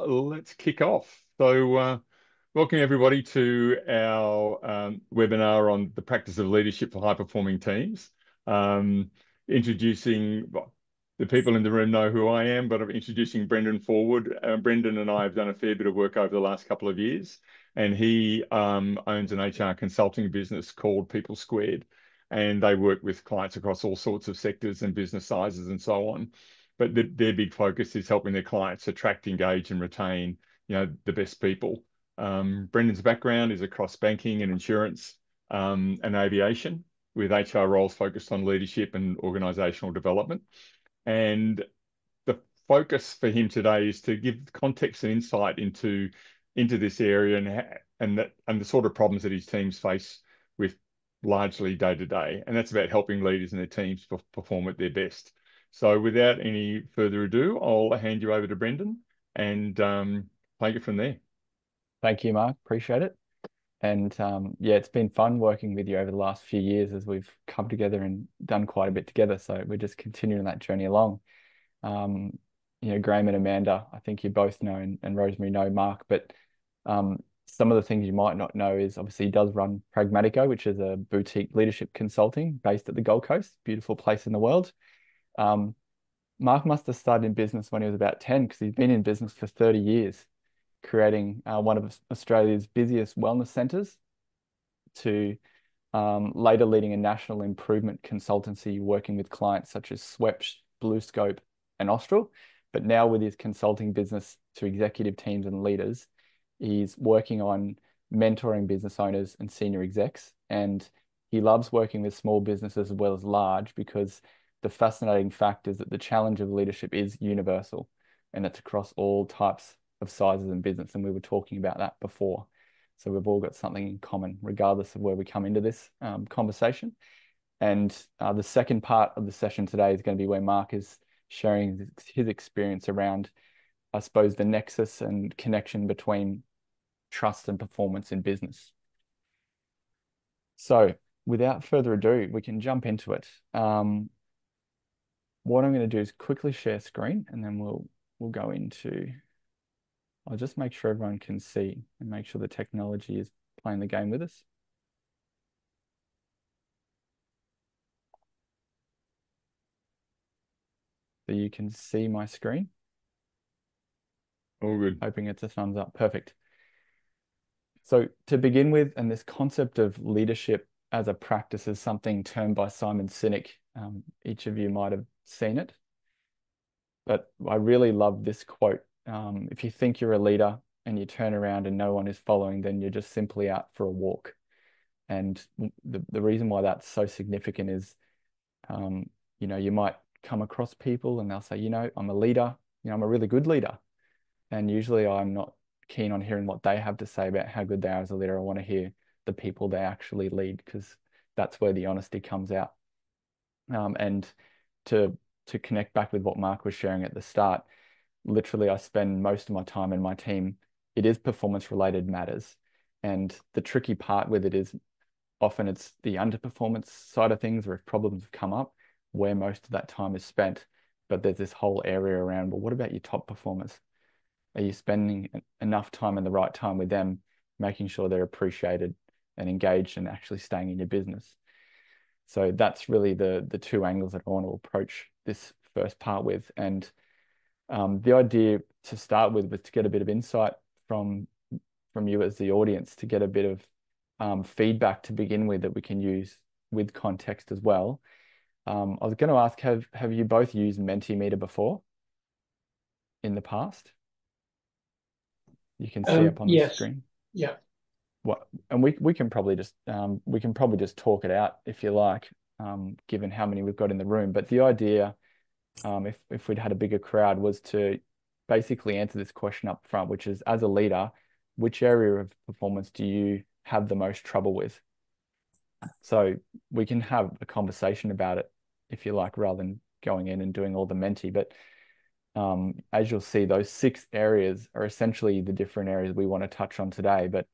let's kick off. Welcome everybody to our webinar on the practice of leadership for high-performing teams. Introducing, well, the people in the room know who I am, but I'm introducing Brendan forward. Brendan and I have done a fair bit of work over the last couple of years, and he owns an HR consulting business called People Squared, and they work with clients across all sorts of sectors and business sizes and so on. But their big focus is helping their clients attract, engage, and retain, the best people. Brendan's background is across banking and insurance and aviation, with HR roles focused on leadership and organisational development. And the focus for him today is to give context and insight into this area and the sort of problems that his teams face with largely day to day. And that's about helping leaders and their teams perform at their best. So without any further ado, I'll hand you over to Brendan and take it from there. Thank you, Mark. Appreciate it. And yeah, it's been fun working with you over the last few years as we've come together and done quite a bit together. So we're just continuing that journey along. Graham and Amanda, I think you both know, and Rosemary know Mark, but some of the things you might not know is obviously he does run Pragmatico, which is a boutique leadership consulting based at the Gold Coast, beautiful place in the world. Mark must have started in business when he was about 10 because he's been in business for 30 years, creating one of Australia's busiest wellness centres to later leading a national improvement consultancy working with clients such as Swepsh, BlueScope and Austral. But now with his consulting business to executive teams and leaders, he's working on mentoring business owners and senior execs. And he loves working with small businesses as well as large because the fascinating fact is that the challenge of leadership is universal and it's across all types of sizes and business. And we were talking about that before. So we've all got something in common, regardless of where we come into this conversation. And the second part of the session today is going to be where Mark is sharing his experience around, I suppose, the nexus and connection between trust and performance in business. So without further ado, we can jump into it. What I'm going to do is quickly share screen and then we'll go into, I'll just make sure everyone can see and make sure the technology is playing the game with us. So you can see my screen. All good. Hoping it's a thumbs up. Perfect. So to begin with, and this concept of leadership as a practice is something termed by Simon Sinek. Each of you might have seen it. But I really love this quote. If you think you're a leader and you turn around and no one is following, then you're just simply out for a walk. And the reason why that's so significant is, you might come across people and they'll say, I'm a leader, I'm a really good leader. And usually I'm not keen on hearing what they have to say about how good they are as a leader. I want to hear the people they actually lead because that's where the honesty comes out. And to connect back with what Mark was sharing at the start, literally I spend most of my time in my team, it is performance related matters. And the tricky part with it is often it's the underperformance side of things, or if problems have come up, where most of that time is spent. But there's this whole area around, well, what about your top performers? Are you spending enough time and the right time with them, making sure they're appreciated and engaged and actually staying in your business? So that's really the two angles that I want to approach this first part with. And the idea to start with was to get a bit of insight from you as the audience, to get a bit of feedback to begin with that we can use with context as well. I was going to ask, have you both used Mentimeter before in the past? You can see up on the yes. screen. Yeah. What, and we can probably just talk it out if you like, given how many we've got in the room. But the idea, if we'd had a bigger crowd, was to basically answer this question up front, which is, as a leader, which area of performance do you have the most trouble with? So we can have a conversation about it, if you like, rather than going in and doing all the Menti. But as you'll see, those 6 areas are essentially the different areas we want to touch on today. But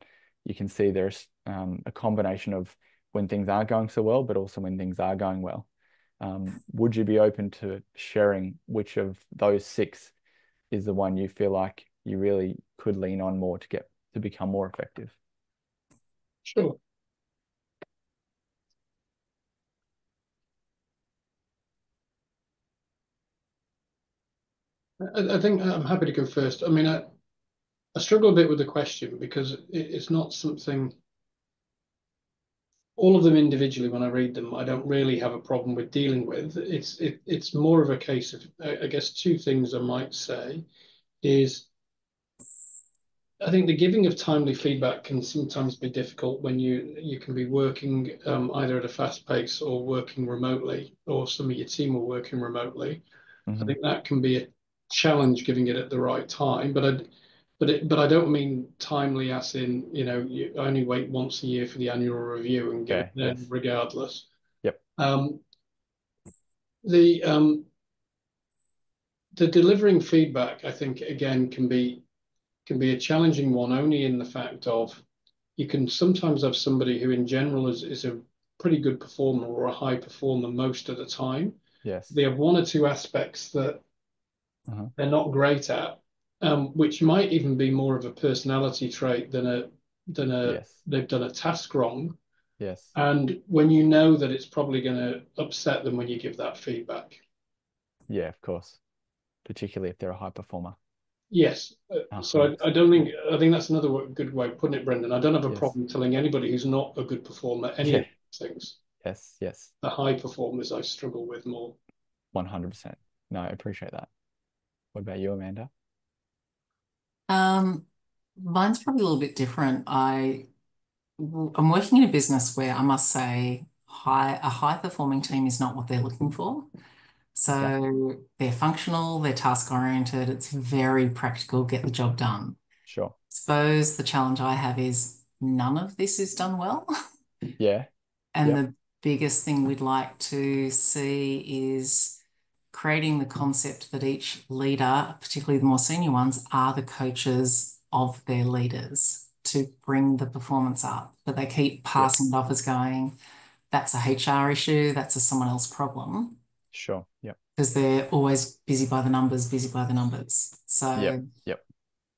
you can see there's a combination of when things aren't going so well, but also when things are going well. Would you be open to sharing which of those 6 is the one you feel like you really could lean on more to become more effective. Sure. I think I'm happy to go first. I mean, I struggle a bit with the question because it's not something, all of them individually, when I read them, I don't really have a problem with dealing with. It's more of a case of, I guess, two things I might say is I think the giving of timely feedback can sometimes be difficult when you can be working either at a fast pace or working remotely, or some of your team are working remotely. I Hmm. think that can be a challenge giving it at the right time. But I don't mean timely as in, you only wait once a year for the annual review and get it Yeah. done Yes. regardless. Yep. Um, the delivering feedback, I think, again, can be a challenging one only in the fact of you can sometimes have somebody who in general is a pretty good performer or a high performer most of the time. Yes. They have one or two aspects that Uh-huh. they're not great at, which might even be more of a personality trait than Yes. they've done a task wrong. Yes. And when you know that it's probably going to upset them when you give that feedback. Yeah, of course. Particularly if they're a high performer. Yes. So I 100%. don't Yeah. think, I think that's another good way of putting it, Brendan. I don't have a Yes. problem telling anybody who's not a good performer any Yeah. of these things. Yes. Yes. The high performers I struggle with more. 100%. No, I appreciate that. What about you, Amanda? Um, Mine's probably a little bit different. I'm working in a business where I must say a high performing team is not what they're looking for. Okay. So they're functional, they're task oriented, it's very practical, get the job done. Sure. Suppose the challenge I have is none of this is done well. Yeah. And Yep. the biggest thing we'd like to see is creating the concept that each leader, particularly the more senior ones, are the coaches of their leaders to bring the performance up. But they keep Yep. passing it off as going, that's a HR issue, that's a someone else problem, Sure. Yep. because they're always busy by the numbers, busy by the numbers. Yep. So Yep.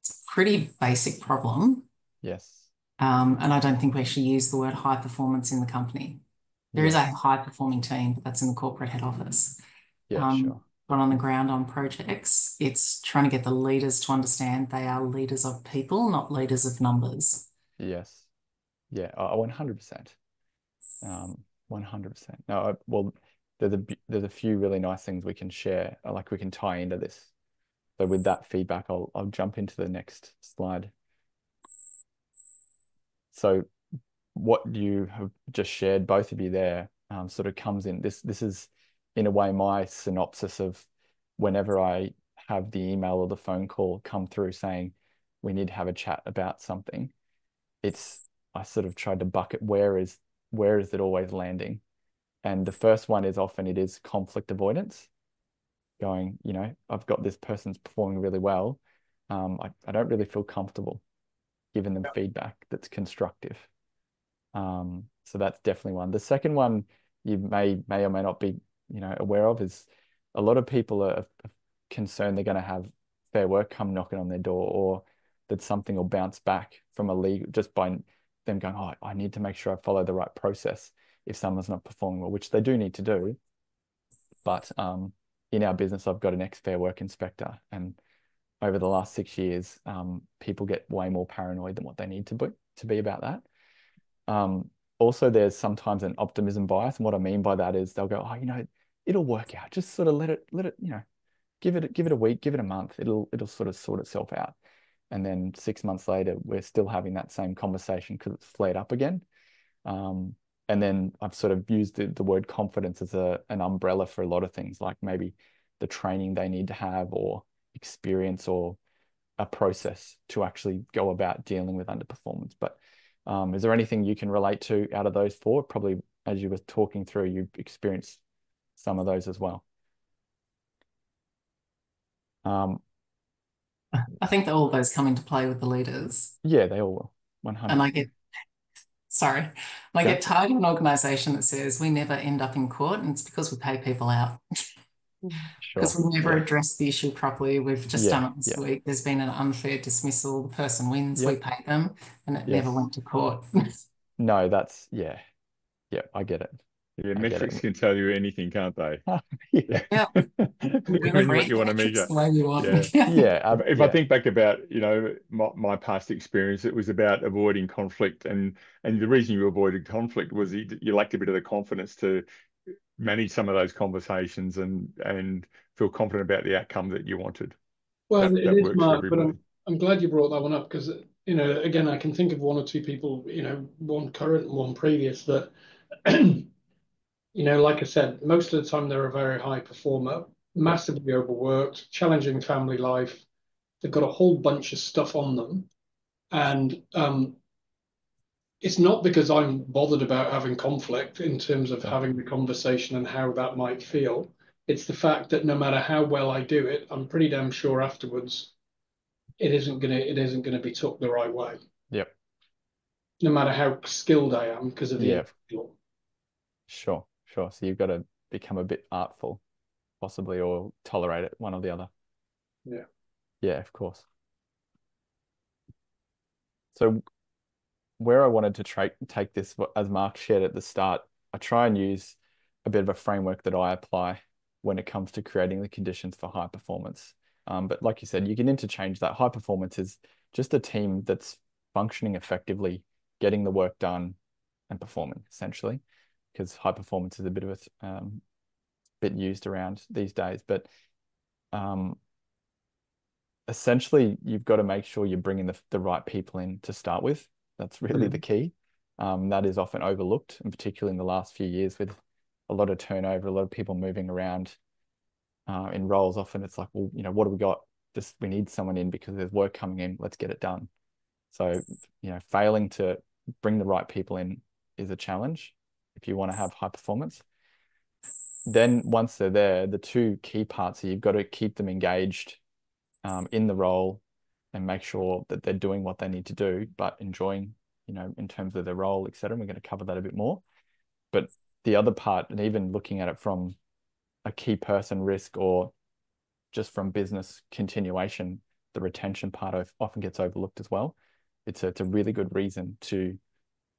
it's a pretty basic problem. Yes. And I don't think we actually use the word high performance in the company. There is a Yes. high performing team, but that's in the corporate head office. Yeah, sure. But on the ground on projects, it's trying to get the leaders to understand they are leaders of people, not leaders of numbers. Yes. Yeah, 100%. 100%. No, well, there's a few really nice things we can share, like we can tie into this. So with that feedback, I'll jump into the next slide. So what you have just shared, both of you there, sort of comes in. This is in a way my synopsis of whenever I have the email or the phone call come through saying we need to have a chat about something. It's I sort of tried to bucket where is it always landing? And the first one is often it is conflict avoidance, going, I've got this person's performing really well. I don't really feel comfortable giving them feedback that's constructive. So that's definitely one. The second one you may or may not be, aware of is a lot of people are concerned they're going to have Fair Work come knocking on their door, or that something will bounce back from a legal just by them going, oh, I need to make sure I follow the right process if someone's not performing well, which they do need to do. But in our business, I've got an ex-Fair Work inspector, and over the last 6 years, people get way more paranoid than what they need to be about that. Also, there's sometimes an optimism bias, and what I mean by that is they'll go, oh, it'll work out. Just sort of let it, give it a week, give it a month. It'll sort of sort itself out. And then 6 months later, we're still having that same conversation because it's flared up again. And then I've sort of used the word confidence as an umbrella for a lot of things, like maybe the training they need to have, or experience, or a process to actually go about dealing with underperformance. But is there anything you can relate to out of those four? Probably as you were talking through, you experienced some of those as well. I think that all of those come into play with the leaders. Yeah, they all will. And 100. sorry, I Okay. get tired of an organization that says we never end up in court, and it's because we pay people out. Because Sure. we never Yeah. addressed the issue properly. We've just Yeah. done it this Yeah. week. There's been an unfair dismissal. The person wins, we Yep. pay them, and it never Yes. went to court. No, that's yeah. Yeah, I get it. Yeah, I get it. metrics can tell you anything, can't they? Yeah. Yeah, Depending we're going on to what read you the want to metrics measure. the way you want. Yeah. Yeah. If I Yeah. think back about, my past experience, it was about avoiding conflict, and the reason you avoided conflict was you lacked a bit of the confidence to manage some of those conversations and feel confident about the outcome that you wanted. Well, it That is, works for Mark, but everybody. I'm glad you brought that one up because, again, I can think of one or two people, one current and one previous that, like I said, most of the time they're a very high performer, massively overworked, challenging family life. They've got a whole bunch of stuff on them. And it's not because I'm bothered about having conflict in terms of having the conversation and how that might feel. It's the fact that no matter how well I do it, I'm pretty damn sure afterwards it isn't gonna be took the right way, Yep. no matter how skilled I am because of the Yeah. individual. Sure. Sure. So you've got to become a bit artful, possibly, or tolerate it, one or the other. Yeah. Yeah, of course. So where I wanted to take this, as Mark shared at the start, I try and use a bit of a framework that I apply when it comes to creating the conditions for high performance. But like you said, you can interchange that. High performance is just a team that's functioning effectively, getting the work done, and performing essentially, because high performance is a bit of a bit used around these days. But um, essentially, you've got to make sure you're bringing the right people in to start with. That's really the key. That is often overlooked, and particularly in the last few years with a lot of turnover, a lot of people moving around in roles. Often it's like, well, what do we got? Just we need someone in because there's work coming in. Let's get it done. So, failing to bring the right people in is a challenge if you want to have high performance. Then once they're there, the two key parts are you've got to keep them engaged in the role and make sure that they're doing what they need to do, but enjoying, in terms of their role, etc. We're going to cover that a bit more. But the other part, and even looking at it from a key person risk or just from business continuation, the retention part often gets overlooked as well. It's a really good reason to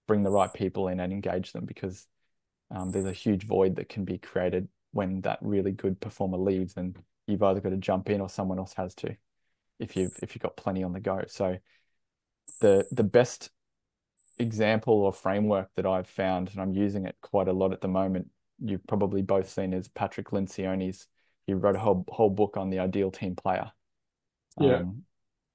bring the right people in and engage them because there's a huge void that can be created when that really good performer leaves, and you've either got to jump in or someone else has to if you've got plenty on the go. So the best example or framework that I've found, and I'm using it quite a lot at the moment, you've probably both seen, is Patrick Lencioni's. He wrote a whole book on the ideal team player, Yeah.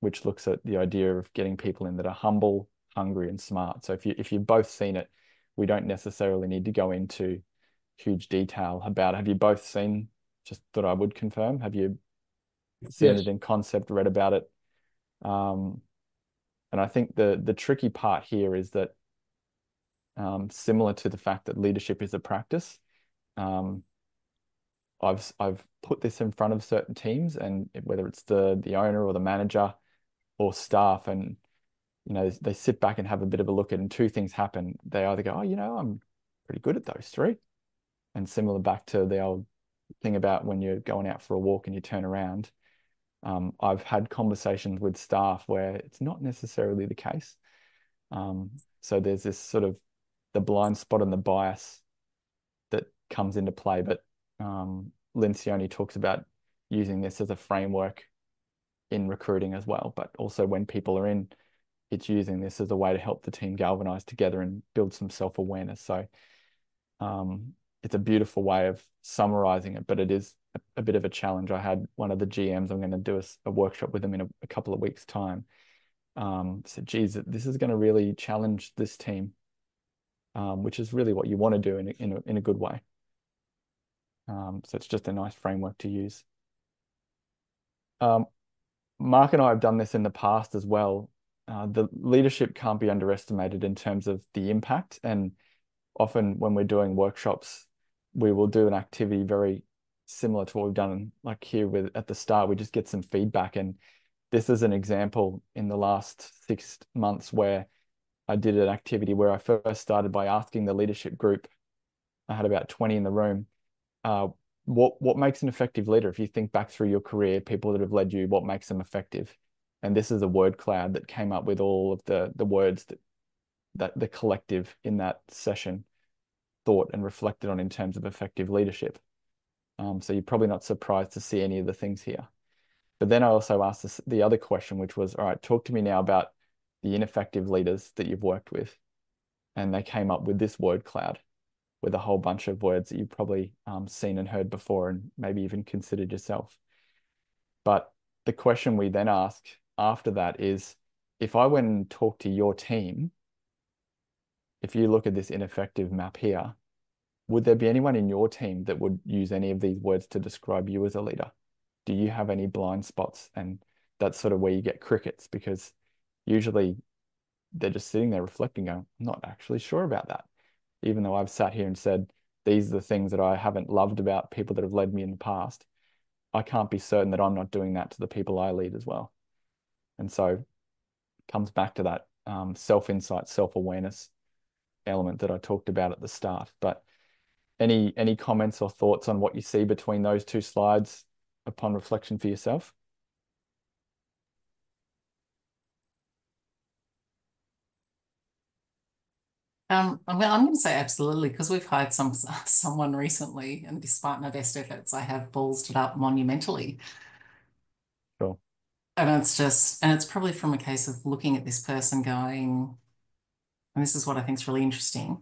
which looks at the idea of getting people in that are humble, hungry, and smart. So if you've both seen it, we don't necessarily need to go into huge detail about it. Have you both seen? Just thought I would confirm. Have you seen Yes. it in concept, read about it? And I think the tricky part here is that similar to the fact that leadership is a practice, um, I've put this in front of certain teams, and whether it's the owner or the manager or staff, and they sit back and have a bit of a look at, and two things happen. They either go, oh, I'm pretty good at those three, and similar back to the old thing about when you're going out for a walk and you turn around. I've had conversations with staff where it's not necessarily the case. So there's this sort of the blind spot and the bias that comes into play. But Lencioni talks about using this as a framework in recruiting as well. But also when people are in, it's using this as a way to help the team galvanize together and build some self-awareness. So it's a beautiful way of summarizing it, but it is a bit of a challenge. I had one of the GMs, I'm going to do a workshop with them in a couple of weeks' time. Said, geez, this is going to really challenge this team, which is really what you want to do in a good way. So it's just a nice framework to use. Mark and I have done this in the past as well. The leadership can't be underestimated in terms of the impact. And often when we're doing workshops, we will do an activity very similar to what we've done like here at the start. We just get some feedback. And this is an example in the last 6 months where I did an activity where I first started by asking the leadership group. I had about 20 in the room. what makes an effective leader? If you think back through your career, people that have led you, what makes them effective? And this is a word cloud that came up with all of the words that the collective in that session thought and reflected on in terms of effective leadership. So you're probably not surprised to see any of the things here. But then I also asked the other question, which was, all right, talk to me now about the ineffective leaders that you've worked with. And they came up with this word cloud with a whole bunch of words that you've probably seen and heard before and maybe even considered yourself. But the question we then ask after that is, if I went and talked to your team, if you look at this ineffective map here, would there be anyone in your team that would use any of these words to describe you as a leader? Do you have any blind spots? And that's sort of where you get crickets, because usually they're just sitting there reflecting, going, I'm not actually sure about that. Even though I've sat here and said, these are the things that I haven't loved about people that have led me in the past, I can't be certain that I'm not doing that to the people I lead as well. And so it comes back to that self-insight, self-awareness element that I talked about at the start. But any comments or thoughts on what you see between those two slides upon reflection for yourself? I'm going to say absolutely, because we've hired someone recently, and despite my best efforts, I have ballsed it up monumentally. Sure. And it's probably from a case of looking at this person going, and this is what I think is really interesting.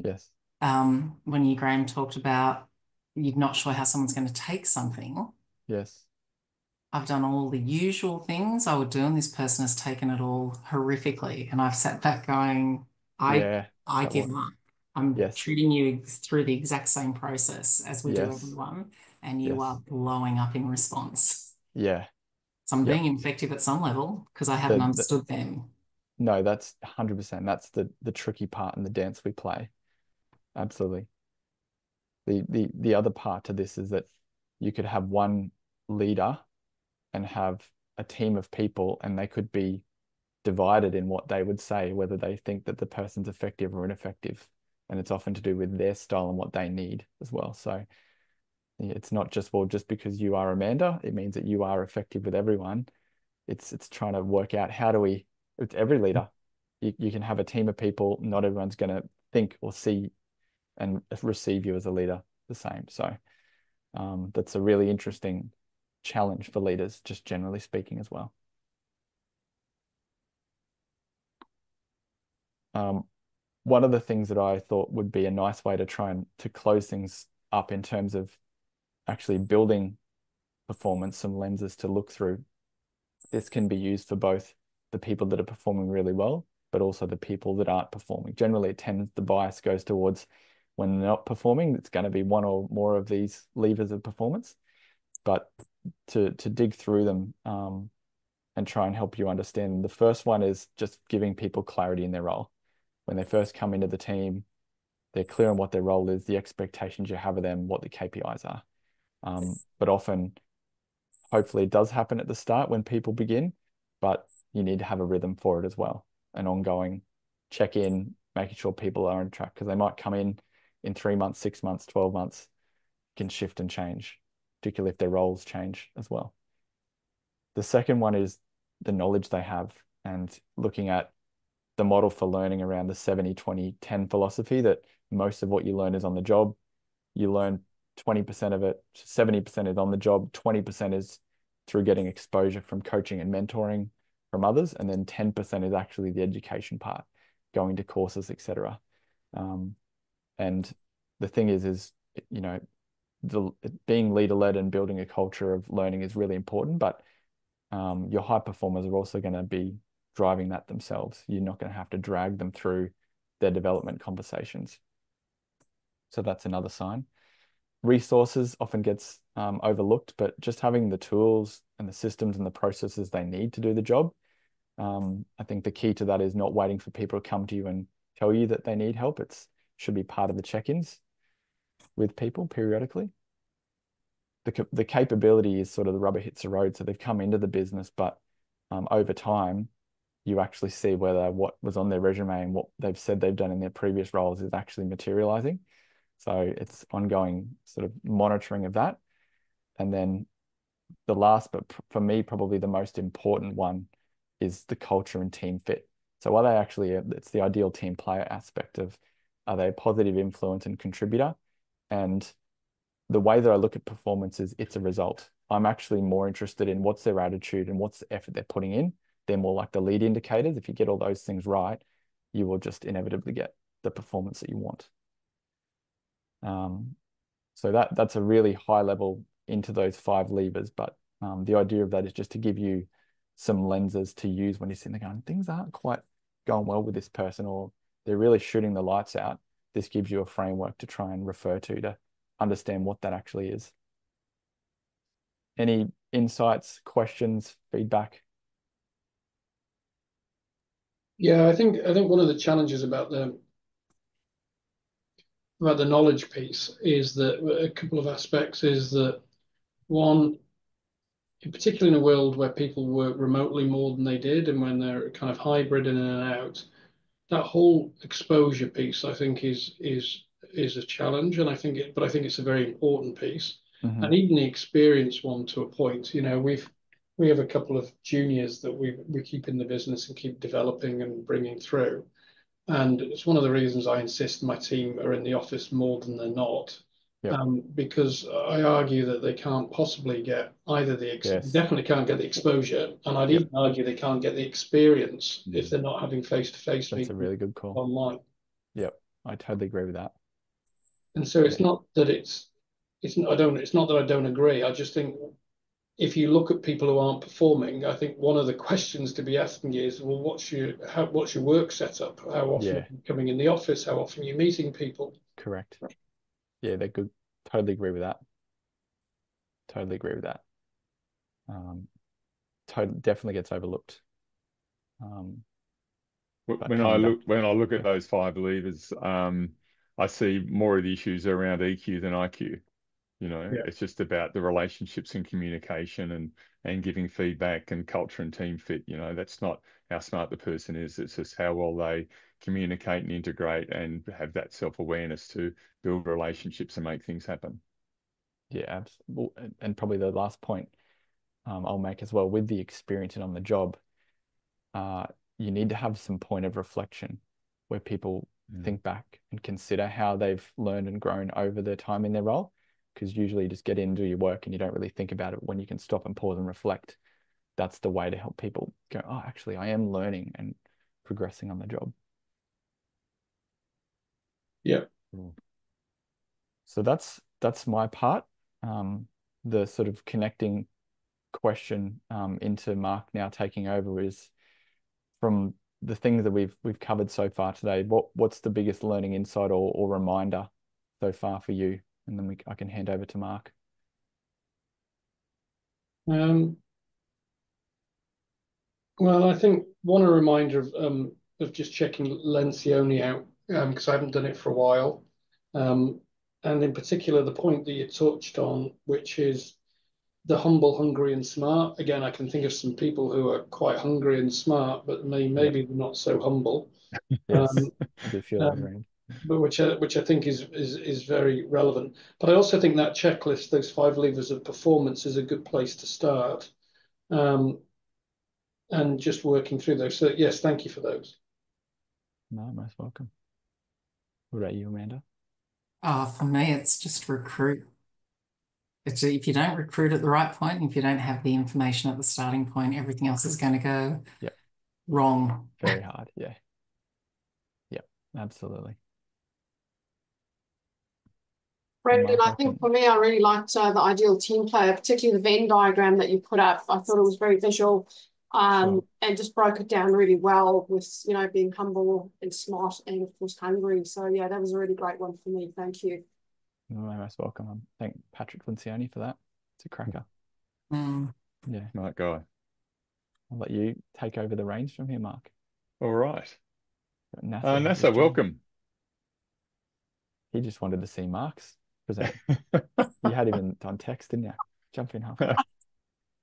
Yes. When you, Graham, talked about you're not sure how someone's going to take something. Yes. I've done all the usual things I would do, and this person has taken it all horrifically. And I've sat back going, Yeah. I That give one. up. I'm Yes. treating you through the exact same process as we do Yes. everyone, and you Yes. are blowing up in response. Yeah. So I'm Yeah. being effective at some level because I haven't The understood them. no, that's 100%. That's the tricky part in the dance we play. Absolutely. The other part to this is that you could have one leader and have a team of people, and they could be divided in what they would say, whether they think that the person's effective or ineffective. And it's often to do with their style and what they need as well. So yeah, it's not just, well, just because you are Amanda, it means that you are effective with everyone. It's trying to work out how do we, with every leader, you can have a team of people, not everyone's going to think or see and receive you as a leader the same. So that's a really interesting challenge for leaders, just generally speaking as well. One of the things that I thought would be a nice way to try and to close things up in terms of actually building performance, some lenses to look through. This can be used for both the people that are performing really well, but also the people that aren't performing. Generally, the bias goes towards when they're not performing, it's going to be one or more of these levers of performance. But to dig through them and try and help you understand, the first one is just giving people clarity in their role. When they first come into the team, they're clear on what their role is, the expectations you have of them, what the KPIs are. But often, hopefully it does happen at the start when people begin, but you need to have a rhythm for it as well. An ongoing check-in, making sure people are on track, because they might come in 3 months, 6 months, 12 months, can shift and change, particularly if their roles change as well. The second one is the knowledge they have, and looking at the model for learning around the 70-20-10 philosophy, that most of what you learn is on the job. You learn 20% of it, 70% is on the job, 20% is through getting exposure from coaching and mentoring from others, and then 10% is actually the education part, going to courses, etc. And the thing is, you know, being leader-led and building a culture of learning is really important, but your high performers are also going to be driving that themselves. You're not going to have to drag them through their development conversations. So that's another sign. Resources often gets overlooked, but just having the tools and the systems and the processes they need to do the job. I think the key to that is not waiting for people to come to you and tell you that they need help. It should be part of the check-ins with people periodically. The capability is sort of the rubber hits the road. So they've come into the business, but over time, you actually see whether what was on their resume and what they've said they've done in their previous roles is actually materializing. So it's ongoing sort of monitoring of that. And then the last, but for me, probably the most important one is the culture and team fit. So are they actually, it's the ideal team player aspect of, are they a positive influence and contributor? And the way that I look at performance is it's a result. I'm actually more interested in what's their attitude and what's the effort they're putting in. They're more like the lead indicators. If you get all those things right, you will just inevitably get the performance that you want. So that's a really high level into those 5 levers, but the idea of that is just to give you some lenses to use when you're sitting there going, things aren't quite going well with this person, or they're really shooting the lights out. This gives you a framework to try and refer to understand what that actually is. Any insights, questions, feedback? Yeah, I think one of the challenges about the knowledge piece is that a couple of aspects is that one, particularly in a world where people work remotely more than they did, and when they're kind of hybrid in and out, that whole exposure piece, I think, is a challenge, and I think it's a very important piece, Mm-hmm. and even the experienced one to a point. You know, we have a couple of juniors that we keep in the business and keep developing and bringing through, and it's one of the reasons I insist my team are in the office more than they're not. Yep. Because I argue that they can't possibly get either definitely can't get the exposure, and I'd even argue they can't get the experience if they're not having face-to-face That's a meetings really good call. online. Yep, I totally agree with that. And so it's not that it's not that I don't agree. I just think if you look at people who aren't performing, I think one of the questions to be asking is, well, what's your work setup? How often are you coming in the office? How often are you meeting people? Correct. Yeah, they're good. Totally agree with that. Totally agree with that. Definitely gets overlooked. When I look at those 5 levers, I see more of the issues around EQ than IQ. You know, it's just about the relationships and communication and giving feedback and culture and team fit. You know, that's not how smart the person is. It's just how well they communicate and integrate and have that self-awareness to build relationships and make things happen. Yeah, absolutely. And probably the last point I'll make as well, with the experience and on the job, you need to have some point of reflection where people think back and consider how they've learned and grown over their time in their role. Because usually you just get in, do your work, and you don't really think about it. When you can stop and pause and reflect, that's the way to help people go, oh, actually, I am learning and progressing on the job. Yeah. So that's my part. The sort of connecting question into Mark now taking over is, from the things that we've covered so far today, what's the biggest learning insight or reminder so far for you? And then I can hand over to Mark. Well, I think a reminder of just checking Lencioni out, because I haven't done it for a while. And in particular, the point that you touched on, which is the humble, hungry, and smart. Again, I can think of some people who are quite hungry and smart, but maybe they're not so humble. Yes, I do feel that around. But which I think is very relevant. But I also think that checklist, those 5 levers of performance, is a good place to start, and just working through those. So yes, thank you for those. No, most welcome. What about you, Amanda? For me, it's just recruit. If you don't recruit at the right point, if you don't have the information at the starting point, everything else is going to go wrong. Very hard. Yeah. Yep. Absolutely. Brendan, I think for me, I really liked the ideal team player, particularly the Venn diagram that you put up. I thought it was very visual, and just broke it down really well with, being humble and smart and of course hungry. So yeah, that was a really great one for me. Thank you. You're most welcome. Thank Patrick Lencioni for that. It's a cracker. Yeah. Smart guy. I'll let you take over the reins from here, Mark. All right. NASA, welcome. He just wanted to see Mark's present. You had him on text, didn't you? Jump in halfway.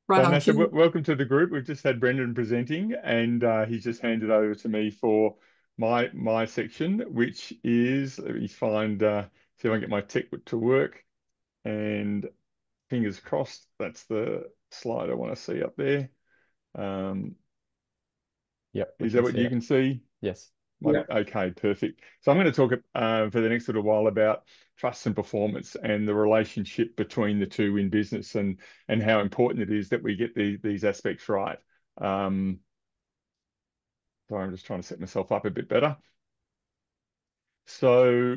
Right, NASA, welcome to the group. We've just had Brendan presenting, and he's just handed over to me for my section, which is, let me find see if I can get my tech to work. And fingers crossed, that's the slide I want to see up there. Yep, Is that what you can see? Yes. Yeah. Okay, perfect. So I'm going to talk for the next little while about trust and performance and the relationship between the two in business, and how important it is that we get these aspects right. So I'm just trying to set myself up a bit better. So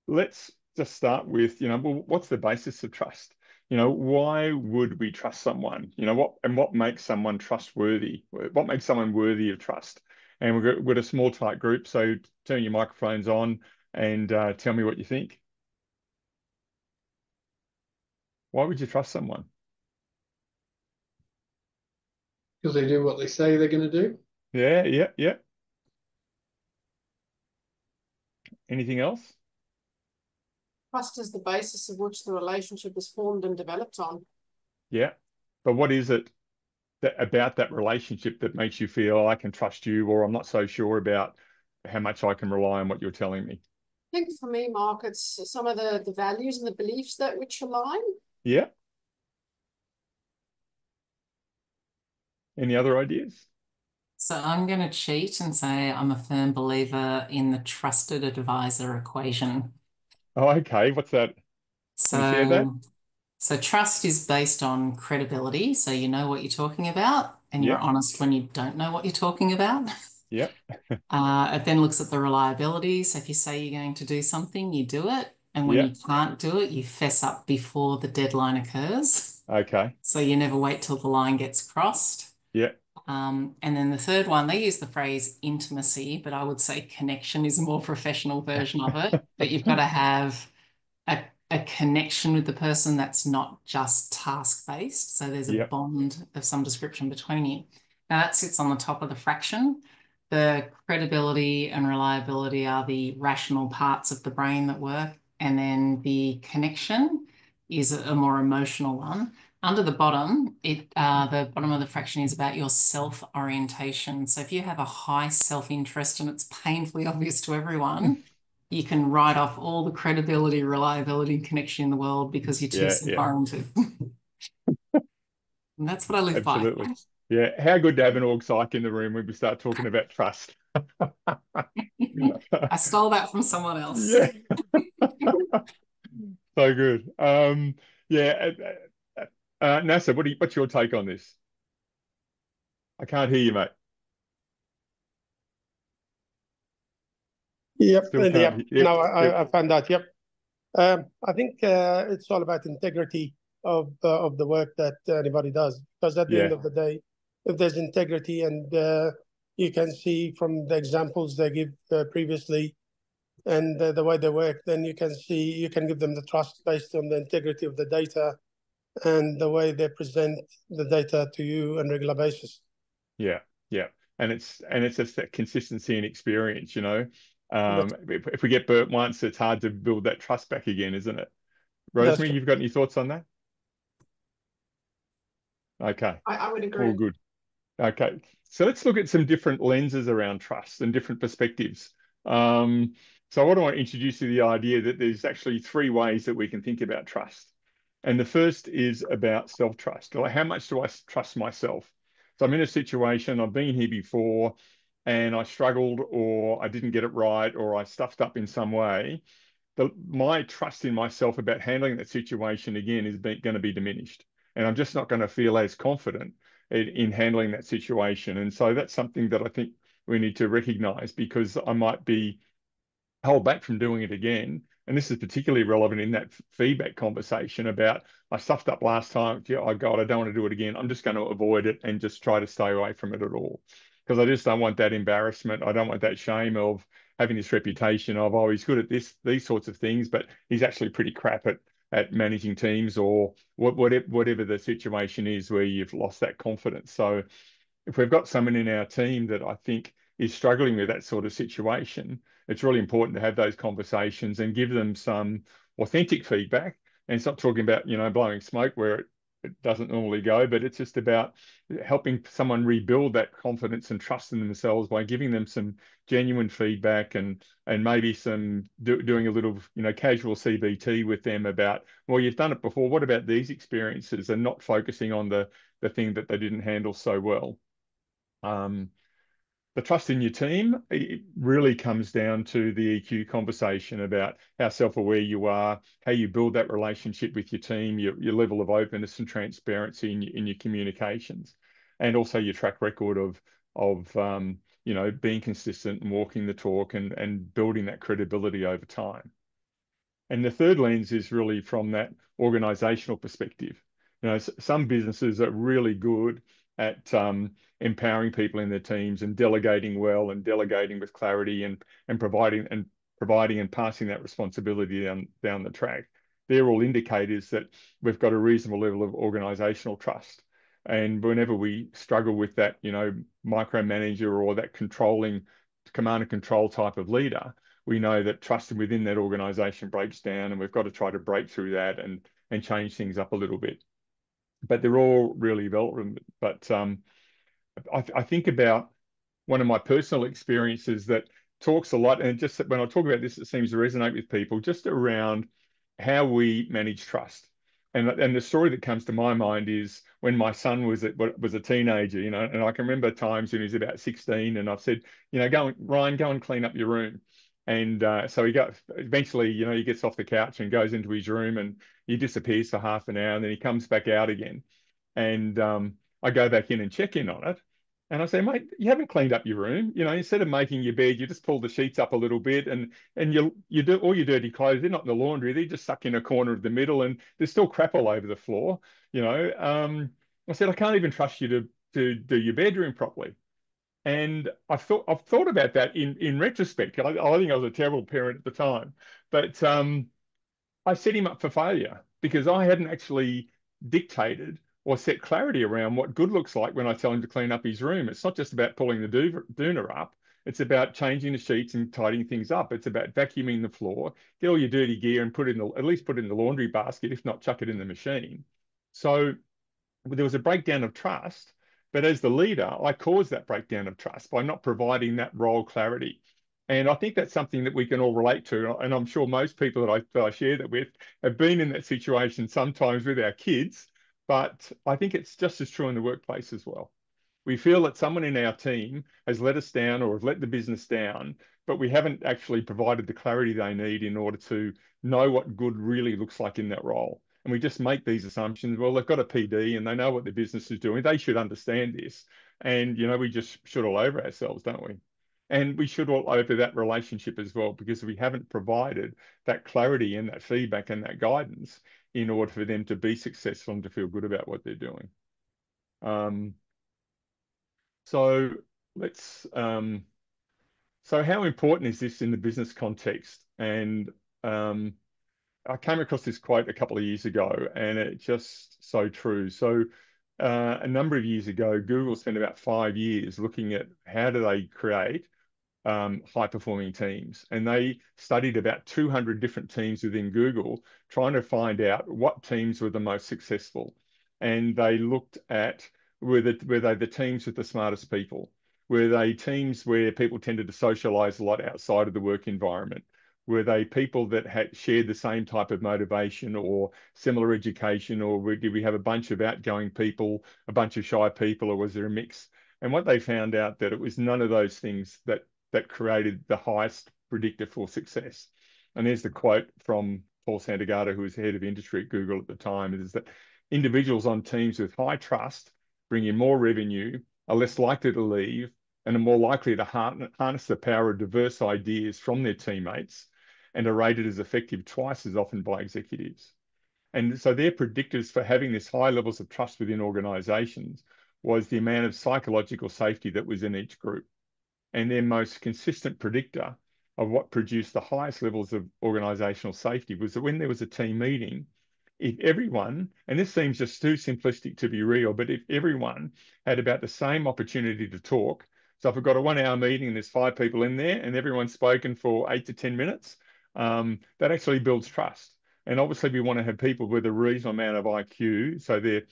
let's just start with, well, what's the basis of trust? Why would we trust someone? What makes someone trustworthy? What makes someone worthy of trust? And we've got a small tight group, so turn your microphones on and tell me what you think. Why would you trust someone? Because they do what they say they're going to do. Yeah. Anything else? Trust is the basis of which the relationship is formed and developed on. Yeah. But what is it about that relationship that makes you feel I can trust you, or I'm not so sure about how much I can rely on what you're telling me? I think for me, Mark, it's some of the values and the beliefs that which align. Yeah. Any other ideas? So I'm going to cheat and say I'm a firm believer in the trusted advisor equation. Oh, okay. What's that? Can you share that? So trust is based on credibility. So you know what you're talking about, and you're Yeah. honest when you don't know what you're talking about. Yeah. It then looks at the reliability. So if you say you're going to do something, you do it. And when Yeah. you can't do it, you fess up before the deadline occurs. Okay. So you never wait till the line gets crossed. Yeah. And then the third one, they use the phrase intimacy, but I would say connection is a more professional version of it. But you've got to have a connection with the person that's not just task-based. So there's a Yeah. bond of some description between you. Now that sits on the top of the fraction. The credibility and reliability are the rational parts of the brain that work. And then the connection is a more emotional one. Under the bottom, the bottom of the fraction is about your self-orientation. So if you have a high self-interest and it's painfully obvious to everyone, you can write off all the credibility, reliability, and connection in the world because you're too Yeah. Yeah. self-oriented. And that's what I live by. Absolutely. Yeah. How good to have an org psych in the room when we start talking about trust. I stole that from someone else. Yeah. So good. Yeah. NASA, what's your take on this? I can't hear you, mate. Yep. Still can't. Yep. Yep. No, Yep. I found that. Yep. I think it's all about integrity of the work that anybody does. Because at the end Yeah. of the day, if there's integrity, and you can see from the examples they give previously, and the way they work, then you can give them the trust based on the integrity of the data and the way they present the data to you on a regular basis. Yeah. Yeah. And it's just that consistency and experience, if we get burnt once, it's hard to build that trust back again, isn't it? Rosemary, you've got any thoughts on that? Okay. I would agree. All good. Okay. So let's look at some different lenses around trust and different perspectives. So I want to introduce you to the idea that there's actually three ways that we can think about trust. And the first is about self-trust. Like, how much do I trust myself? So I'm in a situation, I've been here before, and I struggled, or I didn't get it right, or I stuffed up in some way. My trust in myself about handling that situation again is going to be diminished. And I'm just not going to feel as confident in handling that situation. And so that's something that I think we need to recognize, because I might be held back from doing it again. And this is particularly relevant in that feedback conversation about, I stuffed up last time. Yeah, oh God, I don't want to do it again. I'm just going to avoid it and just try to stay away from it at all. Because I just don't want that embarrassment. I don't want that shame of having this reputation of, oh, he's good at these sorts of things, but he's actually pretty crap at managing teams, or whatever the situation is where you've lost that confidence. So if we've got someone in our team that I think is struggling with that sort of situation, it's really important to have those conversations and give them some authentic feedback. And it's not talking about, blowing smoke where it doesn't normally go, but it's just about helping someone rebuild that confidence and trust in themselves by giving them some genuine feedback and maybe some doing a little, casual CBT with them about, well, you've done it before. What about these experiences? And not focusing on the thing that they didn't handle so well. The trust in your team, it really comes down to the EQ conversation about how self-aware you are, how you build that relationship with your team, your level of openness and transparency in your communications, and also your track record of being consistent and walking the talk and building that credibility over time. And the third lens is really from that organizational perspective. Some businesses are really good at empowering people in their teams and delegating well and delegating with clarity and providing and passing that responsibility down the track. They're all indicators that we've got a reasonable level of organizational trust. And whenever we struggle with that, micromanager or that controlling command and control type of leader, we know that trust within that organization breaks down, and we've got to try to break through that and change things up a little bit. But they're all really relevant. But I think about one of my personal experiences that talks a lot, and just when I talk about this, it seems to resonate with people, just around how we manage trust. And the story that comes to my mind is when my son was a teenager, and I can remember times when he was about 16, and I've said, Ryan, go and clean up your room. And so eventually, he gets off the couch and goes into his room, and he disappears for half an hour, and then he comes back out again. And I go back in and check in on it. And I say, mate, you haven't cleaned up your room. Instead of making your bed, you just pull the sheets up a little bit, and you do all your dirty clothes. They're not in the laundry; they're just stuck in a corner of the middle, and there's still crap all over the floor. I said, I can't even trust you to do your bedroom properly. And I've thought about that in retrospect. I think I was a terrible parent at the time, but I set him up for failure because I hadn't actually dictated or set clarity around what good looks like when I tell him to clean up his room. It's not just about pulling the doona up. It's about changing the sheets and tidying things up. It's about vacuuming the floor, get all your dirty gear and at least put it in the laundry basket, if not chuck it in the machine. So there was a breakdown of trust, but as the leader, I caused that breakdown of trust by not providing that role clarity. And I think that's something that we can all relate to. And I'm sure most people that I share that with have been in that situation sometimes with our kids, but I think it's just as true in the workplace as well. We feel that someone in our team has let us down or has let the business down, but we haven't actually provided the clarity they need in order to know what good really looks like in that role. And we just make these assumptions. Well, they've got a PD and they know what the business is doing. They should understand this. And, we just should all over ourselves, don't we? And we should all over that relationship as well, because we haven't provided that clarity and that feedback and that guidance in order for them to be successful and to feel good about what they're doing. So how important is this in the business context? And I came across this quote a couple of years ago, and it's just so true. So a number of years ago, Google spent about 5 years looking at how do they create high-performing teams. And they studied about 200 different teams within Google, trying to find out what teams were the most successful. And they looked at were they the teams with the smartest people? Were they teams where people tended to socialize a lot outside of the work environment? Were they people that had shared the same type of motivation or similar education? Or did we have a bunch of outgoing people, a bunch of shy people, or was there a mix? And what they found out that it was none of those things that created the highest predictor for success. And there's the quote from Paul Santagata, who was head of industry at Google at the time, is that individuals on teams with high trust bring in more revenue, are less likely to leave, and are more likely to harness the power of diverse ideas from their teammates, and are rated as effective twice as often by executives. And so their predictors for having this high levels of trust within organizations was the amount of psychological safety that was in each group. And their most consistent predictor of what produced the highest levels of organizational safety was that when there was a team meeting, if everyone, and this seems just too simplistic to be real, but if everyone had about the same opportunity to talk, so if we've got a 1 hour meeting and there's 5 people in there and everyone's spoken for 8 to 10 minutes, that actually builds trust. And obviously we want to have people with a reasonable amount of IQ, so they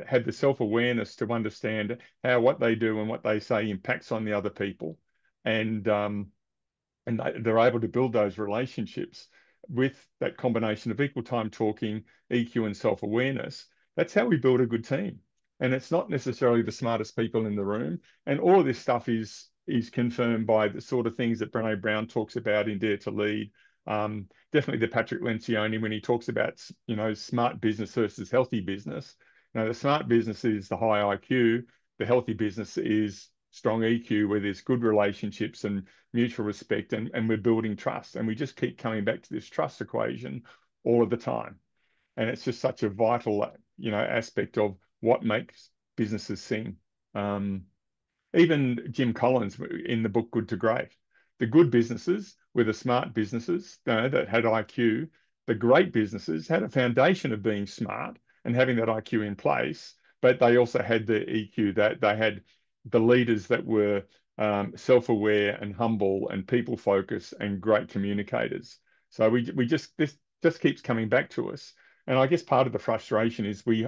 have the self-awareness to understand how what they do and what they say impacts on the other people. And they're able to build those relationships with that combination of equal time talking, EQ, and self-awareness. That's how we build a good team. And it's not necessarily the smartest people in the room. And all of this stuff is confirmed by the sort of things that Brené Brown talks about in Dare to Lead. Definitely the Patrick Lencioni, when he talks about, you know, smart business versus healthy business. You know, the smart business is the high IQ. The healthy business is strong EQ, where there's good relationships and mutual respect, and we're building trust. And we just keep coming back to this trust equation all of the time. And it's just such a vital, you know, aspect of what makes businesses sing. Even Jim Collins in the book Good to Great, the good businesses were the smart businesses, you know, that had IQ. The great businesses had a foundation of being smart and having that IQ in place, but they also had the EQ, that they had the leaders that were self-aware and humble and people-focused and great communicators. So this just keeps coming back to us. And I guess part of the frustration is we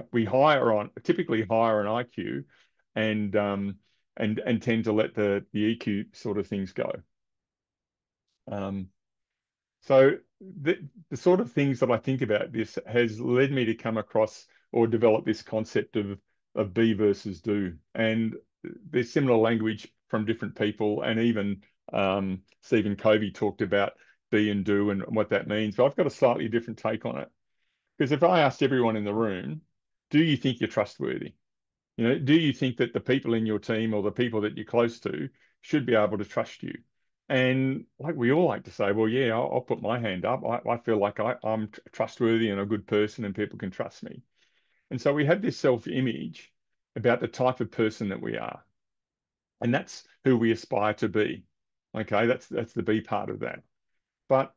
typically hire an IQ and tend to let the EQ sort of things go. So the sort of things that I think about this has led me to come across or develop this concept of be versus do. And there's similar language from different people, and even Stephen Covey talked about be and do and what that means. But I've got a slightly different take on it. Because if I asked everyone in the room, do you think you're trustworthy? You know, do you think that the people in your team or the people that you're close to should be able to trust you? And like we all like to say, well, yeah, I'll put my hand up. I feel like I'm trustworthy and a good person and people can trust me. And so we have this self-image about the type of person that we are. And that's who we aspire to be. Okay, that's the B part of that. But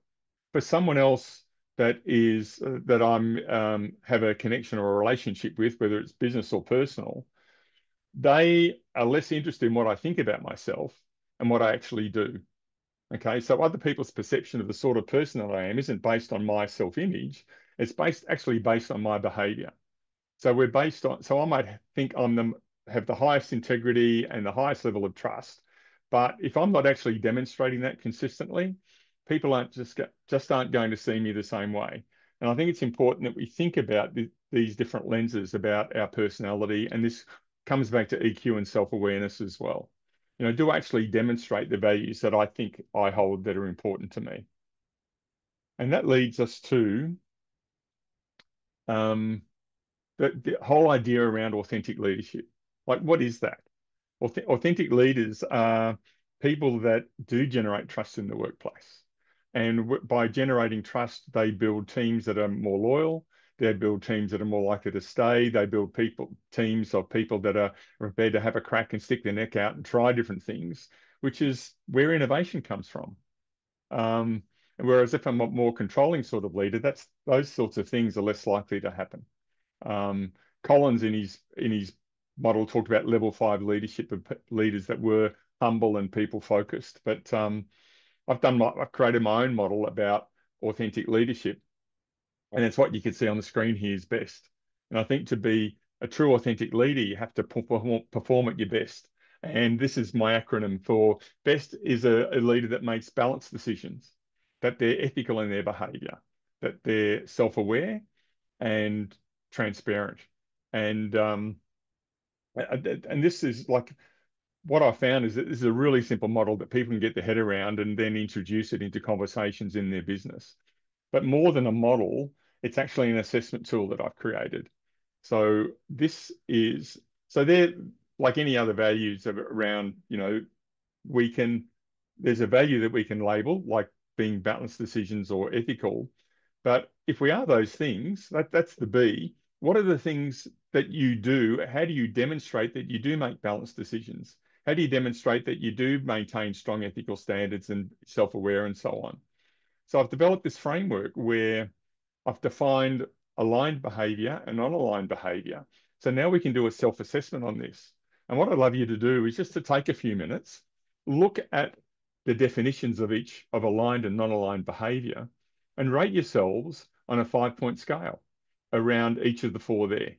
for someone else that I'm have a connection or a relationship with, whether it's business or personal, they are less interested in what I think about myself and what I actually do. Okay, so other people's perception of the sort of person that I am isn't based on my self-image. It's actually based on my behavior. So I might think have the highest integrity and the highest level of trust, but if I'm not actually demonstrating that consistently, people aren't going to see me the same way. And I think it's important that we think about these different lenses about our personality, and this comes back to EQ and self-awareness as well. You know, do I actually demonstrate the values that I think I hold that are important to me? And that leads us to the whole idea around authentic leadership. Like, what is that? Authentic leaders are people that do generate trust in the workplace. And by generating trust, they build teams that are more loyal. They build teams that are more likely to stay. They build teams of people that are prepared to have a crack and stick their neck out and try different things, which is where innovation comes from. Whereas if I'm a more controlling sort of leader, those sorts of things are less likely to happen. Collins in his model talked about level 5 leadership of leaders that were humble and people focused. But I've created my own model about authentic leadership, and it's what you can see on the screen here is best. And I think to be a true authentic leader, you have to perform at your best. And this is my acronym for best is a leader that makes balanced decisions, that they're ethical in their behavior, that they're self-aware and transparent. And this is like what I found is that this is a really simple model that people can get their head around and then introduce it into conversations in their business. But more than a model, it's actually an assessment tool that I've created. So they're like any other values around, you know, there's a value that we can label like being balanced decisions or ethical. But if we are those things, that's the B. What are the things that you do? How do you demonstrate that you do make balanced decisions? How do you demonstrate that you do maintain strong ethical standards and self-aware and so on? So I've developed this framework where I've defined aligned behavior and non-aligned behavior. So now we can do a self-assessment on this. And what I'd love you to do is just to take a few minutes, look at the definitions of each of aligned and non-aligned behavior, and rate yourselves on a 5-point scale around each of the 4 there.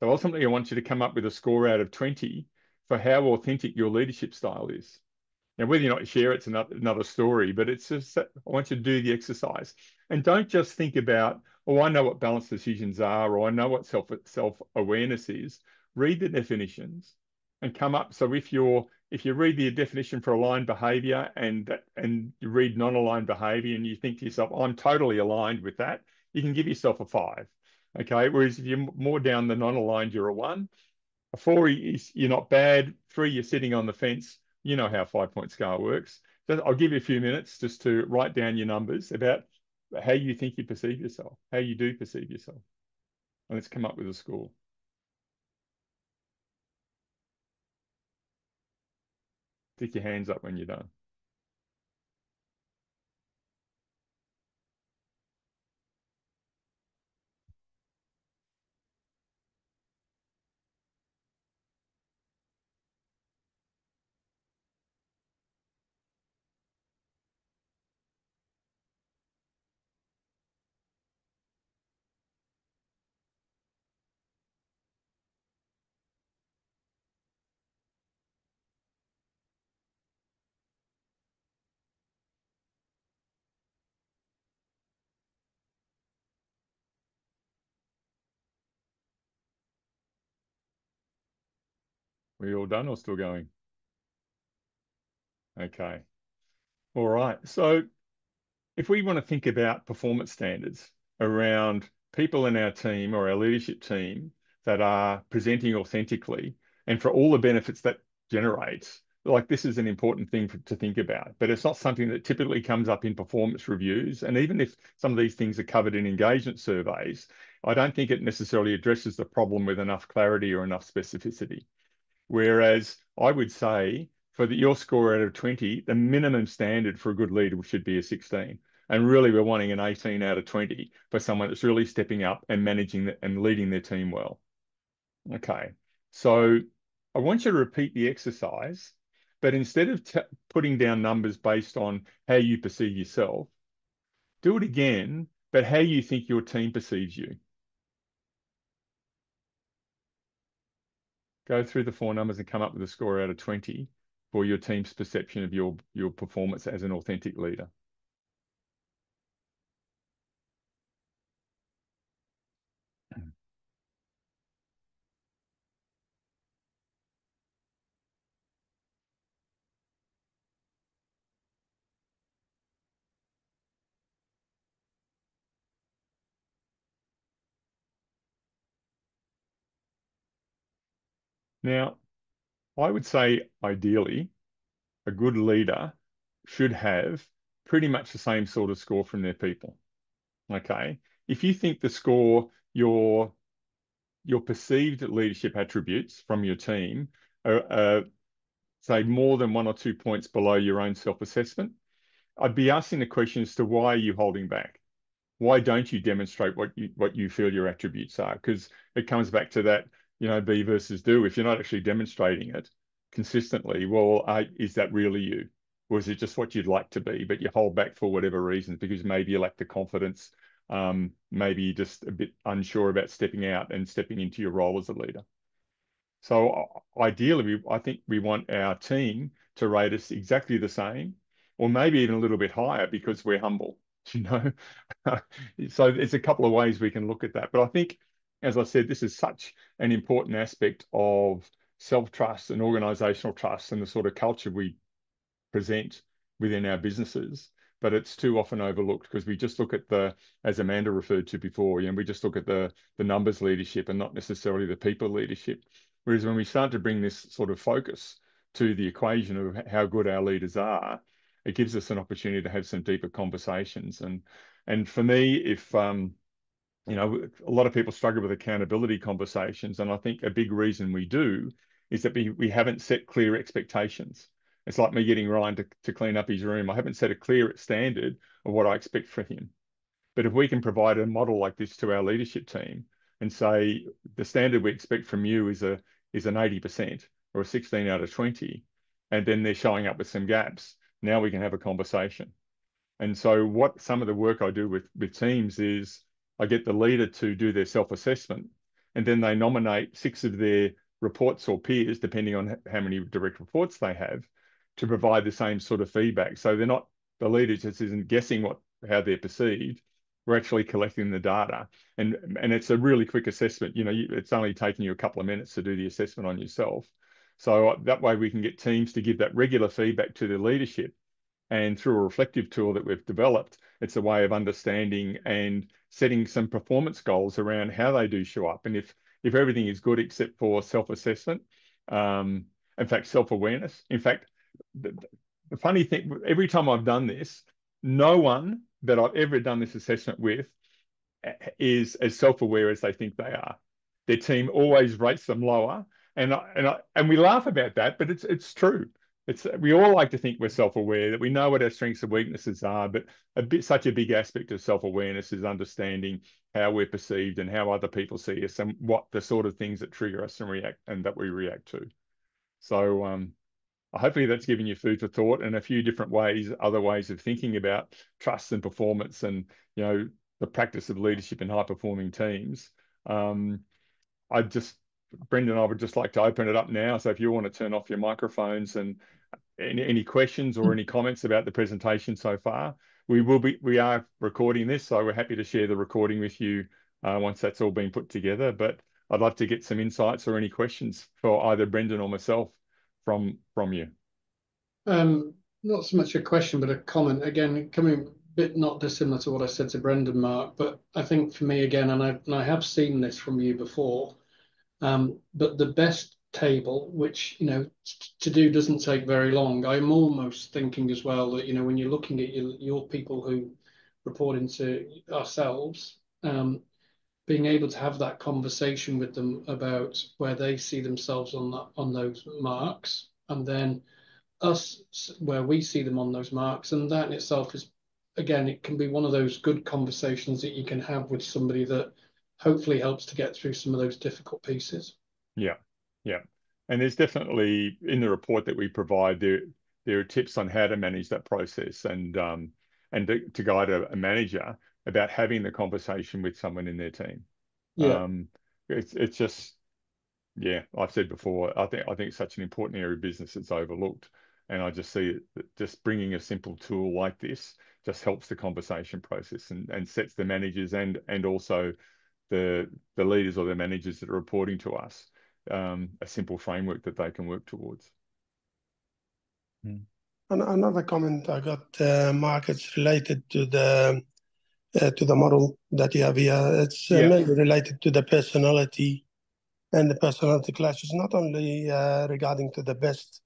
So ultimately, I want you to come up with a score out of 20 for how authentic your leadership style is. Now, whether or not you share it's another story, but it's just I want you to do the exercise. And don't just think about, oh, I know what balanced decisions are, or I know what self-awareness is. Read the definitions and come up. So if you read the definition for aligned behavior and you read non-aligned behavior and you think to yourself, oh, I'm totally aligned with that, you can give yourself a 5. Okay. Whereas if you're more down the non-aligned, you're a 1. A 4 is you're not bad. 3, you're sitting on the fence. You know how a 5-point scale works. So I'll give you a few minutes just to write down your numbers about how you think you perceive yourself, how you do perceive yourself. And let's come up with a score. Stick your hands up when you're done. We all done or still going? Okay. All right. So if we want to think about performance standards around people in our team or our leadership team that are presenting authentically and for all the benefits that generates, like this is an important thing to think about, but it's not something that typically comes up in performance reviews. And even if some of these things are covered in engagement surveys, I don't think it necessarily addresses the problem with enough clarity or enough specificity. Whereas I would say for your score out of 20, the minimum standard for a good leader should be a 16. And really, we're wanting an 18 out of 20 for someone that's really stepping up and managing and leading their team well. Okay, so I want you to repeat the exercise, but instead of putting down numbers based on how you perceive yourself, do it again, but how you think your team perceives you. Go through the 4 numbers and come up with a score out of 20 for your team's perception of your performance as an authentic leader. Now, I would say ideally, a good leader should have pretty much the same sort of score from their people. Okay. If you think the score, your perceived leadership attributes from your team are say more than 1 or 2 points below your own self-assessment, I'd be asking the question as to why are you holding back? Why don't you demonstrate what you feel your attributes are? Because it comes back to that, be versus do. If you're not actually demonstrating it consistently, well, is that really you? Or is it just what you'd like to be, but you hold back for whatever reasons, because maybe you lack the confidence, maybe you're just a bit unsure about stepping out and stepping into your role as a leader. So ideally, I think we want our team to rate us exactly the same, or maybe even a little bit higher because we're humble, So there's a couple of ways we can look at that. But I think, as I said, this is such an important aspect of self-trust and organizational trust and the sort of culture we present within our businesses. But it's too often overlooked because we just look at as Amanda referred to before, we just look at the numbers leadership and not necessarily the people leadership. Whereas when we start to bring this sort of focus to the equation of how good our leaders are, it gives us an opportunity to have some deeper conversations. And for me, if a lot of people struggle with accountability conversations, and I think a big reason we do is that we haven't set clear expectations. It's like me getting Ryan to clean up his room. I haven't set a clear standard of what I expect for him. But if we can provide a model like this to our leadership team and say the standard we expect from you is an 80% or a 16 out of 20, and then they're showing up with some gaps, now we can have a conversation. And so what some of the work I do with teams is I get the leader to do their self-assessment, and then they nominate 6 of their reports or peers, depending on how many direct reports they have, to provide the same sort of feedback. So they're not, the leader just isn't guessing how they're perceived. We're actually collecting the data, and it's a really quick assessment. It's only taking you a couple of minutes to do the assessment on yourself. So that way we can get teams to give that regular feedback to the leadership. And through a reflective tool that we've developed, it's a way of understanding and setting some performance goals around how they do show up. And if everything is good except for self-assessment, in fact, self-awareness. In fact, the funny thing, every time I've done this, no one that I've ever done this assessment with is as self-aware as they think they are. Their team always rates them lower, and we laugh about that, but it's true. We all like to think we're self-aware, that we know what our strengths and weaknesses are, but such a big aspect of self-awareness is understanding how we're perceived and how other people see us, and what the sort of things that trigger us and that we react to. So hopefully that's given you food for thought, and a few different other ways of thinking about trust and performance, and the practice of leadership in high-performing teams. Brendan, I would just like to open it up now. So if you want to turn off your microphones, and any questions or any comments about the presentation so far, we are recording this, so we're happy to share the recording with you once that's all been put together. But I'd love to get some insights or any questions for either Brendan or myself from you. Not so much a question, but a comment. Again, coming a bit not dissimilar to what I said to Brendan, Mark, but I think for me again, and I have seen this from you before, but the best table, which to do doesn't take very long. I'm almost thinking as well that when you're looking at your people who report into ourselves, being able to have that conversation with them about where they see themselves on those marks, and then us where we see them on those marks, and that in itself is, again, it can be one of those good conversations that you can have with somebody that hopefully helps to get through some of those difficult pieces. Yeah. And there's definitely, in the report that we provide, there are tips on how to manage that process, and to guide a manager about having the conversation with someone in their team. Yeah. It's just, yeah, I've said before, I think it's such an important area of business that's overlooked. And I just see that just bringing a simple tool like this just helps the conversation process, and sets the managers and also the leaders or the managers that are reporting to us a simple framework that they can work towards. Another comment I got, Mark, it's related to the model that you have here. It's mainly related to the personality and the personality clashes, not only regarding to the best,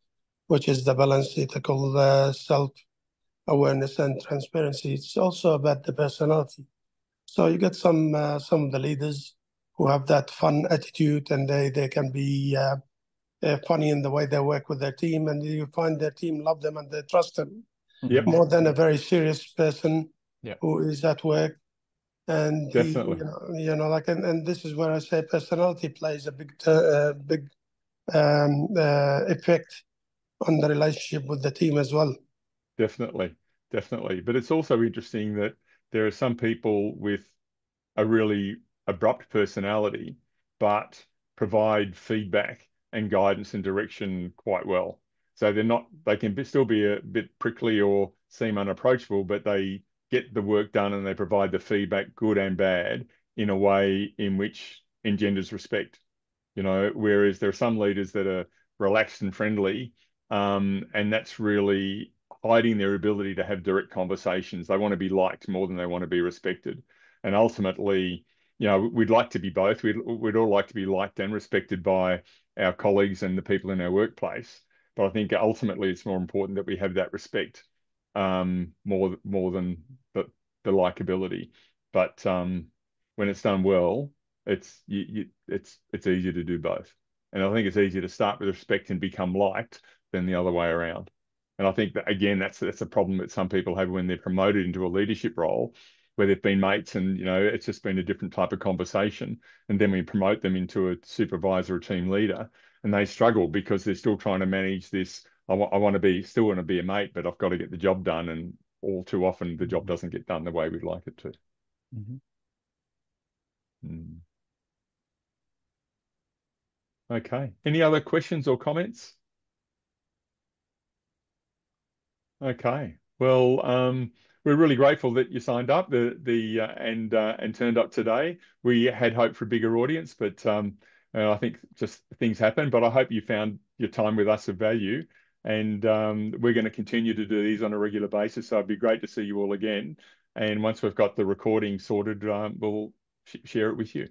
which is the balance, ethical, self-awareness and transparency. It's also about the personality. So you get some of the leaders who have that fun attitude, and they can be funny in the way they work with their team, and you find their team love them and they trust them more than a very serious person who is at work. And Definitely. and this is where I say personality plays a big effect on the relationship with the team as well. Definitely. But it's also interesting that there are some people with a really abrupt personality, but provide feedback and guidance and direction quite well. So they can still be a bit prickly or seem unapproachable, but they get the work done and they provide the feedback, good and bad, in a way in which engenders respect. Whereas there are some leaders that are relaxed and friendly, and that's really hiding their ability to have direct conversations. They want to be liked more than they want to be respected. And ultimately, we'd like to be both. We'd all like to be liked and respected by our colleagues and the people in our workplace. But I think ultimately it's more important that we have that respect, more than the likability. But when it's done well, it's easier to do both. And I think it's easier to start with respect and become liked than the other way around. And I think that, again, that's a problem that some people have when they're promoted into a leadership role, where they've been mates and, it's just been a different type of conversation. And then we promote them into a supervisor or team leader, and they struggle because they're still trying to manage this. I want to be a mate, but I've got to get the job done. And all too often the job doesn't get done the way we'd like it to. Mm. Okay. Any other questions or comments? Okay. Well, we're really grateful that you signed up and turned up today. We had hoped for a bigger audience, but I think just things happen. But I hope you found your time with us of value, and we're going to continue to do these on a regular basis. So it'd be great to see you all again. And once we've got the recording sorted, we'll share it with you.